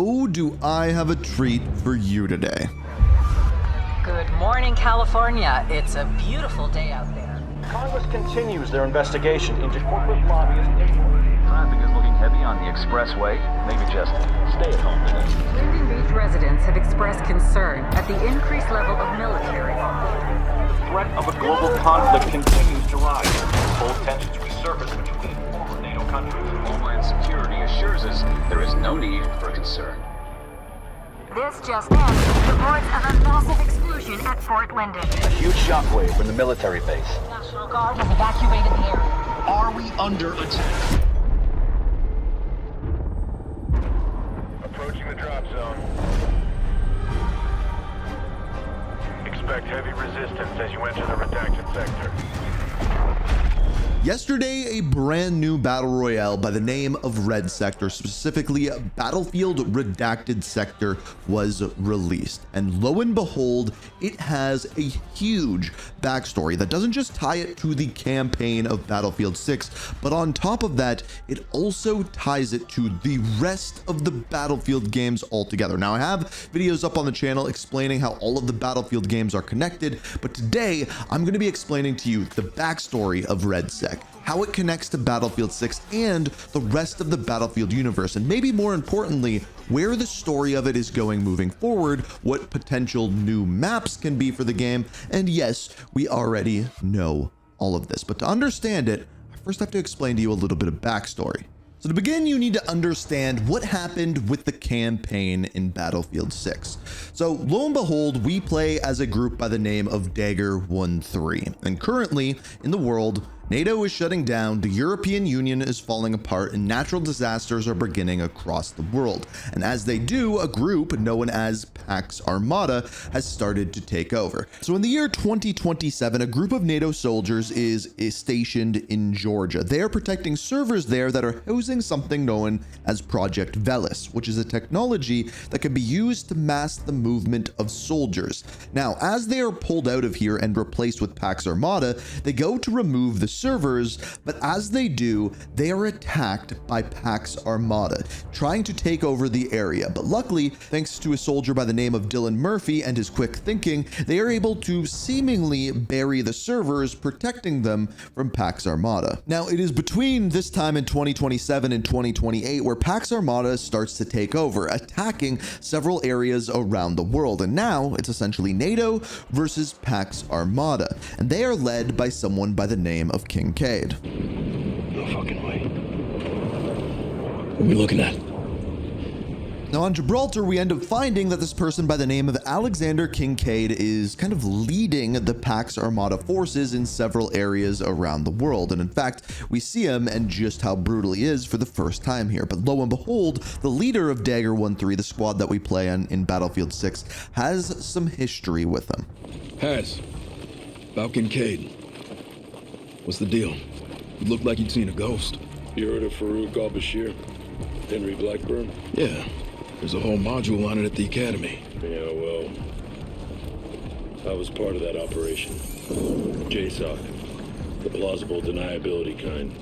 oh, do I have a treat for you today. Good morning, California. It's a beautiful day out there. Congress continues their investigation into corporate lobbyist influence. Traffic is looking heavy on the expressway. Maybe just stay at home today. Linden Beach residents have expressed concern at the increased level of military involvement. The threat of a global conflict continues to rise. Cold tensions resurface between former NATO countries. Homeland Security assures us there is no need for concern. This just in. Reports of a massive explosion at Fort Linden. A huge shockwave from the military base. National Guard has evacuated the area. Are we under attack? Approaching the drop zone. Expect heavy resistance as you enter the Redacted Sector. Yesterday, a brand new Battle Royale by the name of Red Sector, specifically Battlefield Redacted Sector, was released. And lo and behold, it has a huge backstory that doesn't just tie it to the campaign of Battlefield 6, but on top of that, it also ties it to the rest of the Battlefield games altogether. Now, I have videos up on the channel explaining how all of the Battlefield games are connected, but today I'm going to be explaining to you the backstory of Redsec, how it connects to Battlefield 6 and the rest of the Battlefield universe, and maybe more importantly, where the story of it is going moving forward, what potential new maps can be for the game, and yes, we already know all of this, but to understand it, I first have to explain to you a little bit of backstory. So to begin, you need to understand what happened with the campaign in Battlefield 6. So lo and behold, we play as a group by the name of Dagger 1-3, and currently in the world, NATO is shutting down, the European Union is falling apart, and natural disasters are beginning across the world. And as they do, a group known as Pax Armada has started to take over. So in the year 2027, a group of NATO soldiers is stationed in Georgia. They are protecting servers there that are housing something known as Project Velis, which is a technology that can be used to mask the movement of soldiers. Now, as they are pulled out of here and replaced with Pax Armada, they go to remove the servers, but as they do, they are attacked by Pax Armada, trying to take over the area. But luckily, thanks to a soldier by the name of Dylan Murphy and his quick thinking, they are able to seemingly bury the servers, protecting them from Pax Armada. Now, it is between this time in 2027 and 2028 where Pax Armada starts to take over, attacking several areas around the world. And now it's essentially NATO versus Pax Armada, and they are led by someone by the name of Kincaid. No fucking way. What are we looking at? Now on Gibraltar, we end up finding that this person by the name of Alexander Kincaid is kind of leading the Pax Armada forces in several areas around the world. And in fact, we see him and just how brutal he is for the first time here. But lo and behold, the leader of Dagger 1-3, the squad that we play on in Battlefield 6, has some history with him. About Kincaid. What's the deal? You looked like you'd seen a ghost. You heard of Farouk al-Bashir? Henry Blackburn? Yeah, there's a whole module on it at the academy. Yeah, well, I was part of that operation. JSOC, the plausible deniability kind.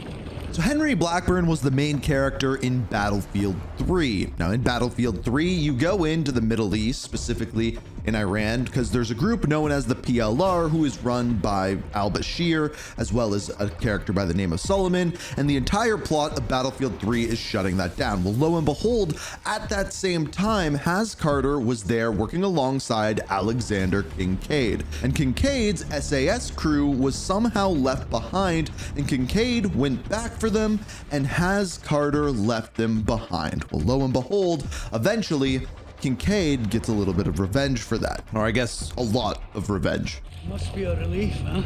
So Henry Blackburn was the main character in Battlefield 3. Now in Battlefield 3, you go into the Middle East, specifically in Iran, because there's a group known as the PLR who is run by al-Bashir, as well as a character by the name of Solomon, and the entire plot of Battlefield 3 is shutting that down. Well, lo and behold, at that same time, Has Carter was there working alongside Alexander Kincaid, and Kincaid's SAS crew was somehow left behind, and Kincaid went back for them, and Has Carter left them behind. Well, lo and behold, eventually, Kincaid gets a little bit of revenge for that, or I guess a lot of revenge. Must be a relief, huh?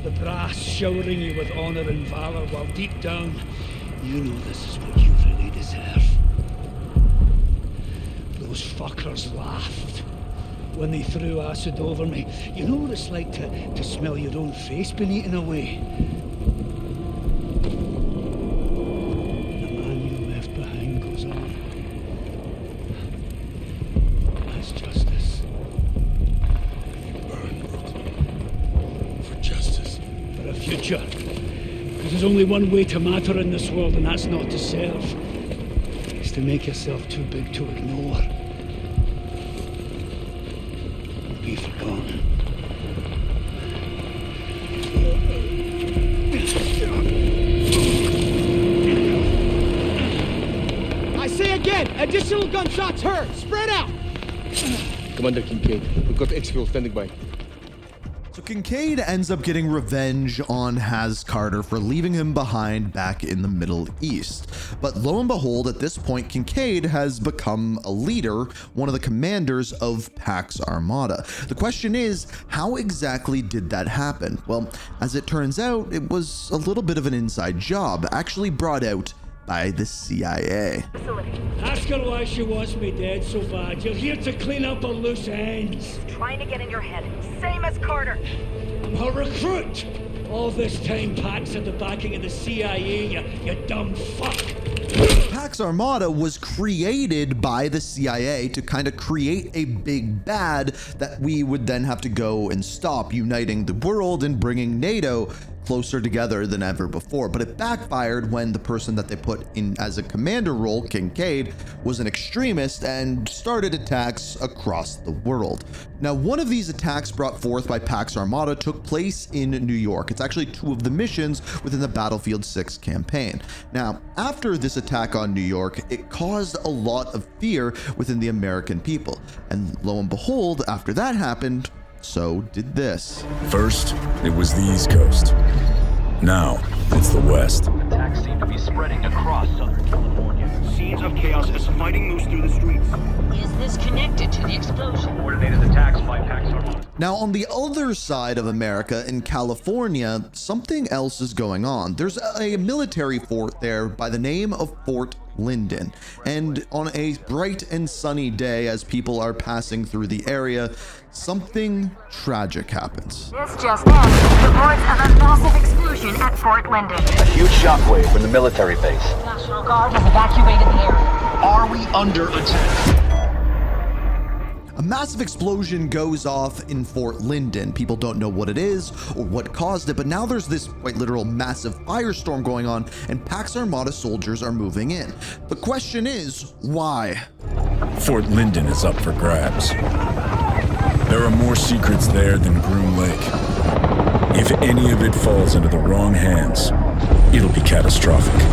The brass showering you with honor and valor, while deep down, you know this is what you really deserve. Those fuckers laughed when they threw acid over me. You know what it's like to smell your own face being eaten away. The man you left behind goes on. That's justice. Burn, Brooklyn. For justice. For a future. Because there's only one way to matter in this world, and that's not to serve. It's to make yourself too big to ignore. Be forgotten. I say again, additional gunshots heard. Spread out. Commander Kincaid, we've got exfil standing by. So Kincaid ends up getting revenge on Has Carter for leaving him behind back in the Middle East. But lo and behold, at this point, Kincaid has become a leader, one of the commanders of Pax Armada. The question is, how exactly did that happen? Well, as it turns out, it was a little bit of an inside job, actually brought out by the CIA. Ask her why she wants me dead so bad. You're here to clean up her loose ends. Trying to get in your head. Same as Carter. I'm her recruit. All this time, Pax had the backing of the CIA, you dumb fuck. Pax Armada was created by the CIA to kind of create a big bad that we would then have to go and stop, uniting the world and bringing NATO closer together than ever before. But it backfired when the person that they put in as a commander role, Kincaid, was an extremist and started attacks across the world. Now, one of these attacks brought forth by Pax Armada took place in New York. It's actually two of the missions within the Battlefield 6 campaign. Now, after this attack on New York, it caused a lot of fear within the American people. And lo and behold, after that happened, so did this. First, it was the East Coast. Now, it's the West. Attacks seem to be spreading across Southern California. Scenes of chaos as fighting moves through the streets. Is this connected to the explosion? Coordinated attacks by Pax Armada. Now, on the other side of America, in California, something else is going on. There's a military fort there by the name of Fort Linden. And on a bright and sunny day, as people are passing through the area, something tragic happens. This just in. Reports of a massive explosion at Fort Linden. A huge shockwave from the military base. National Guard has evacuated the area. Are we under attack? A massive explosion goes off in Fort Linden. People don't know what it is or what caused it, but now there's this quite literal massive firestorm going on, and Pax Armada soldiers are moving in. The question is, why? Fort Linden is up for grabs. There are more secrets there than Groom Lake. If any of it falls into the wrong hands, it'll be catastrophic.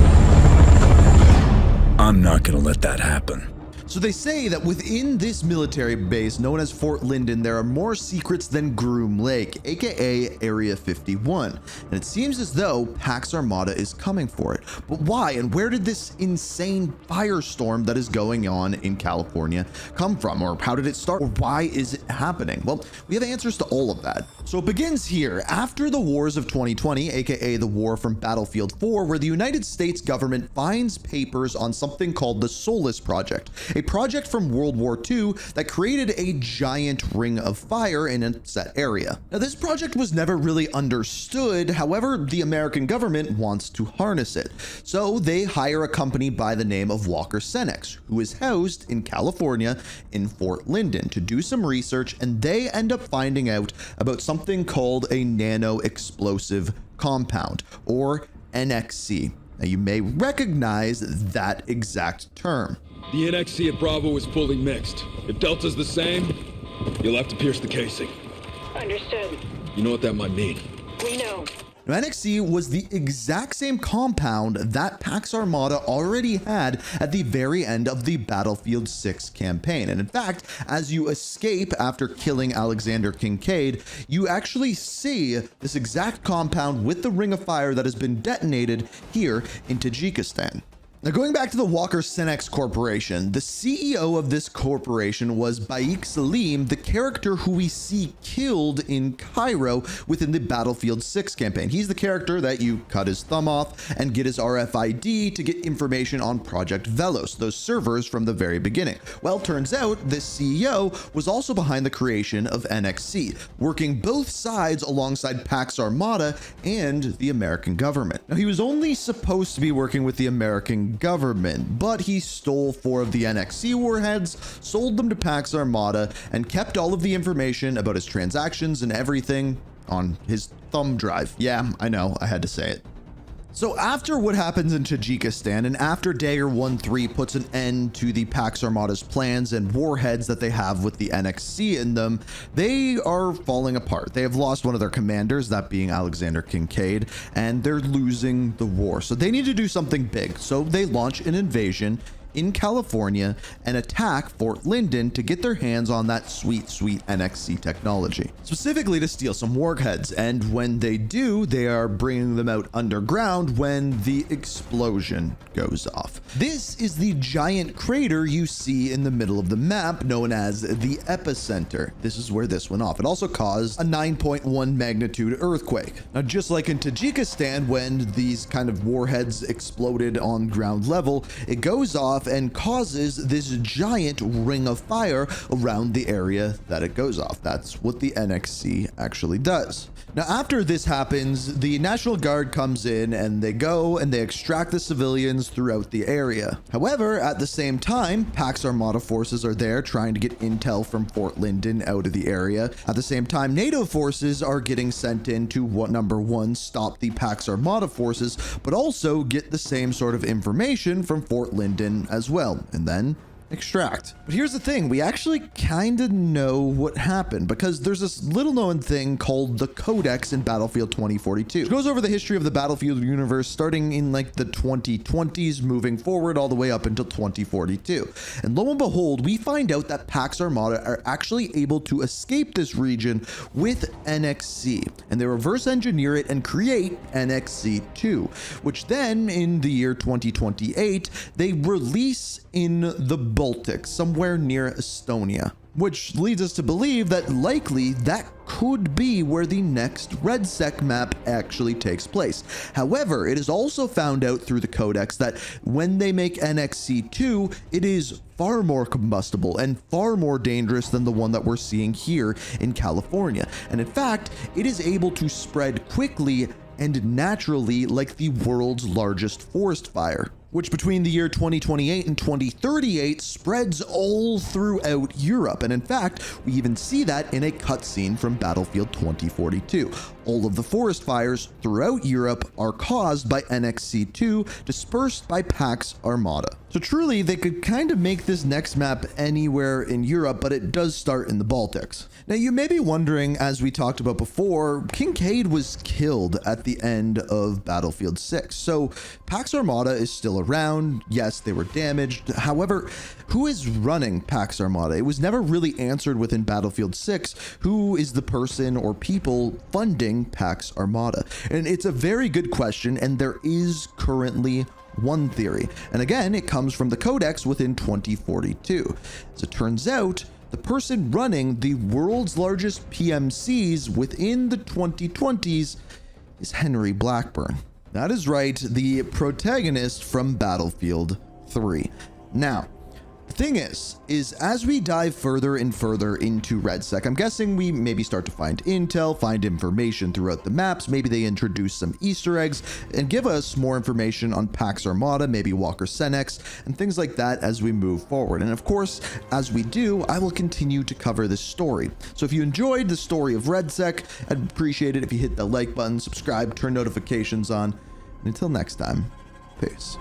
I'm not gonna let that happen. So they say that within this military base known as Fort Linden, there are more secrets than Groom Lake, aka Area 51. And it seems as though Pax Armada is coming for it. But why and where did this insane firestorm that is going on in California come from? Or how did it start? Or why is it happening? Well, we have answers to all of that. So it begins here after the wars of 2020, aka the war from Battlefield 4, where the United States government finds papers on something called the Solus Project, a project from World War II that created a giant ring of fire in a set area. Now, this project was never really understood. However, the American government wants to harness it. So they hire a company by the name of Walker Senex, who is housed in California in Fort Linden, to do some research, and they end up finding out about something called a nano explosive compound, or NXC. Now, you may recognize that exact term. The NXC at Bravo is fully mixed. If Delta's the same, you'll have to pierce the casing. Understood. You know what that might mean. We know. Now, NXC was the exact same compound that Pax Armada already had at the very end of the Battlefield 6 campaign. And in fact, as you escape after killing Alexander Kincaid, you actually see this exact compound with the ring of fire that has been detonated here in Tajikistan. Now, going back to the Walker Senex Corporation, the CEO of this corporation was Baik Salim, the character who we see killed in Cairo within the Battlefield 6 campaign. He's the character that you cut his thumb off and get his RFID to get information on Project Velos, those servers from the very beginning. Well, turns out this CEO was also behind the creation of NXC, working both sides alongside Pax Armada and the American government. Now, he was only supposed to be working with the American government, but he stole 4 of the NXC warheads, sold them to Pax Armada, and kept all of the information about his transactions and everything on his thumb drive. Yeah, I know, I had to say it. So after what happens in Tajikistan, and after Dagger 1-3 puts an end to the Pax Armada's plans and warheads that they have with the NXC in them, they are falling apart. They have lost one of their commanders, that being Alexander Kincaid, and they're losing the war. So they need to do something big. So they launch an invasion in California and attack Fort Lyndon to get their hands on that sweet NXC technology, specifically to steal some warheads. And when they do, they are bringing them out underground when the explosion goes off. This is the giant crater you see in the middle of the map, known as the epicenter. This is where this went off. It also caused a 9.1 magnitude earthquake. Now, just like in Tajikistan, when these kind of warheads exploded on ground level, it goes off and causes this giant ring of fire around the area that it goes off. That's what the NXC actually does. Now, after this happens, the National Guard comes in and they go and they extract the civilians throughout the area. However, at the same time, Pax Armada forces are there trying to get intel from Fort Lyndon out of the area. At the same time, NATO forces are getting sent in to, number one, stop the Pax Armada forces, but also get the same sort of information from Fort Lyndon as well, and then extract. But here's the thing, we actually kind of know what happened, because there's this little known thing called the Codex in Battlefield 2042. It goes over the history of the Battlefield universe starting in like the 2020s, moving forward all the way up until 2042. And lo and behold, we find out that Pax Armada are actually able to escape this region with NXC, and they reverse engineer it and create NXC-2, which then in the year 2028, they release in the Baltic, somewhere near Estonia, which leads us to believe that likely that could be where the next Redsec map actually takes place. However, it is also found out through the Codex that when they make NXC-2, it is far more combustible and far more dangerous than the one that we're seeing here in California. And in fact, it is able to spread quickly and naturally like the world's largest forest fire, which between the year 2028 and 2038 spreads all throughout Europe. And in fact, we even see that in a cutscene from Battlefield 2042. All of the forest fires throughout Europe are caused by NXC-2, dispersed by Pax Armada. So truly, they could kind of make this next map anywhere in Europe, but it does start in the Baltics. Now, you may be wondering, as we talked about before, Kincaid was killed at the end of Battlefield 6. So Pax Armada is still around. Yes, they were damaged. However, who is running Pax Armada? It was never really answered within Battlefield 6. Who is the person or people funding Pax Armada? And it's a very good question, and there is currently one theory. And again, it comes from the Codex within 2042. As it turns out, the person running the world's largest PMCs within the 2020s is Henry Blackburn. That is right, the protagonist from Battlefield 3. Now, the thing is as we dive further and further into Redsec, I'm guessing we maybe start to find intel, find information throughout the maps. Maybe they introduce some Easter eggs and give us more information on Pax Armada, maybe Walker Senex, and things like that as we move forward. And of course, as we do, I will continue to cover this story. So if you enjoyed the story of Redsec, I'd appreciate it if you hit the like button, subscribe, turn notifications on, and until next time, peace.